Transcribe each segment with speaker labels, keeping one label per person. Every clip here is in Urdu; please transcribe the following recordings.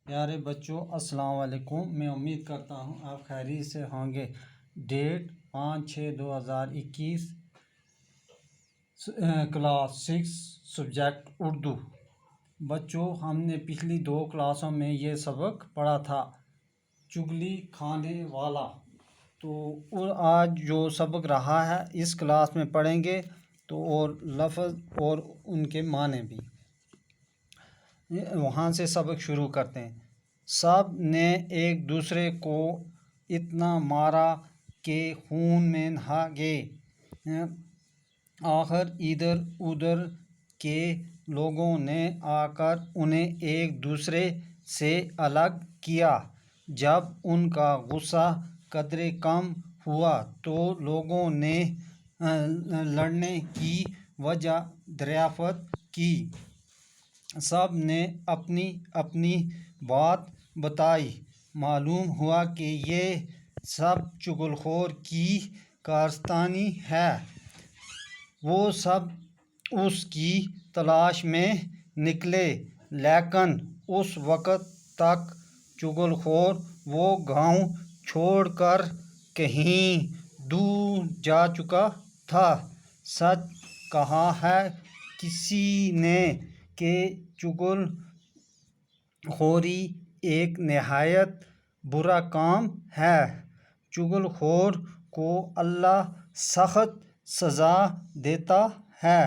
Speaker 1: پیارے بچوں السلام علیکم۔ میں امید کرتا ہوں آپ خیریت سے ہوں گے۔ Date 5/6/2021، class 6 subject Urdu. بچوں ہم نے پچھلی 2 کلاسوں میں یہ سبق پڑھا تھا، چگلی کھانے والا۔ تو آج جو سبق رہا ہے اس کلاس میں پڑھیں گے، تو اور لفظ اور ان کے معنی بھی۔ وہاں سے سبق شروع کرتے ہیں۔ سب نے ایک دوسرے کو اتنا مارا کہ خون میں نہا گئے۔ آخر ادھر ادھر کے لوگوں نے آ کر انہیں ایک دوسرے سے الگ کیا۔ جب ان کا غصہ قدرے کم ہوا تو لوگوں نے لڑنے کی وجہ دریافت کی۔ سب نے اپنی اپنی بات بتائی۔ معلوم ہوا کہ یہ سب چغل خور کی کارستانی ہے۔ وہ سب اس کی تلاش میں نکلے، لیکن اس وقت تک چغل خور وہ گاؤں چھوڑ کر کہیں دور جا چکا تھا۔ سچ کہا ہے کسی نے کہ چغل خوری ایک نہایت برا کام ہے۔ چغل خور کو اللہ سخت سزا دیتا ہے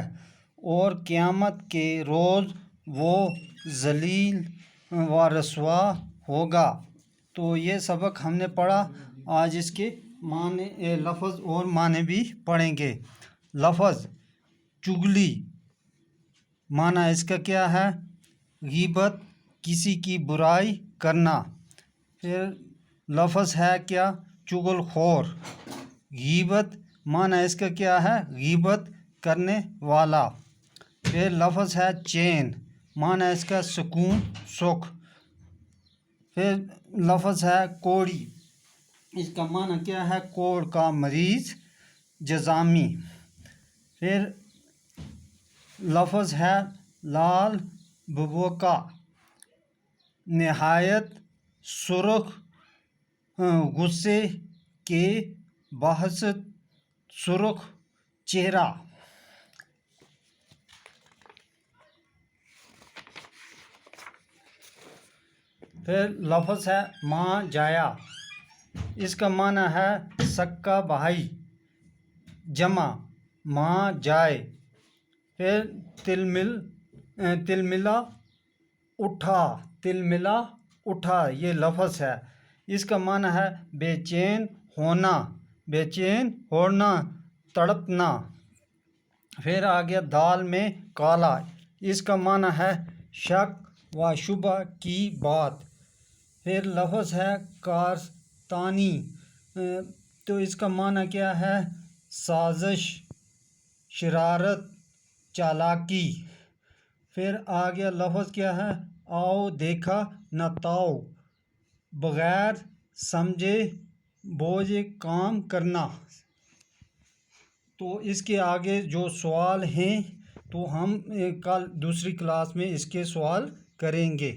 Speaker 1: اور قیامت کے روز وہ ذلیل و رسوا ہوگا۔ تو یہ سبق ہم نے پڑھا۔ آج اس کے معنی، لفظ اور معنی بھی پڑھیں گے۔ لفظ چگلی، معنی اس کا کیا ہے؟ غیبت، کسی کی برائی کرنا۔ پھر لفظ ہے کیا؟ چغل خور۔ غیبت، معنی اس کا کیا ہے؟ غیبت کرنے والا۔ پھر لفظ ہے چین، معنی اس کا سکون، سکھ۔ پھر لفظ ہے کوڑی، اس کا معنی کیا ہے؟ کوڑ کا مریض، جزامی۔ پھر لفظ ہے لال ببوکا، نہایت سرخ، غصے کے بحث سرخ چہرہ۔ پھر لفظ ہے ماں جایا، اس کا معنی ہے سکا بھائی، جمع ماں جائے۔ پھر تلملا اٹھا، تلملا اٹھا یہ لفظ ہے، اس کا معنی ہے بے چین ہونا، بے چین ہونا، تڑپنا۔ پھر آگیا دال میں کالا، اس کا معنی ہے شک و شبہ کی بات۔ پھر لفظ ہے کارستانی، تو اس کا معنی کیا ہے؟ سازش، شرارت، چالاکی۔ پھر آگیا لفظ کیا ہے؟ آؤ دیکھا نہ تاؤ، بغیر سمجھے بوجھے کام کرنا۔ تو اس کے آگے جو سوال ہیں تو ہم کل دوسری کلاس میں اس کے سوال کریں گے۔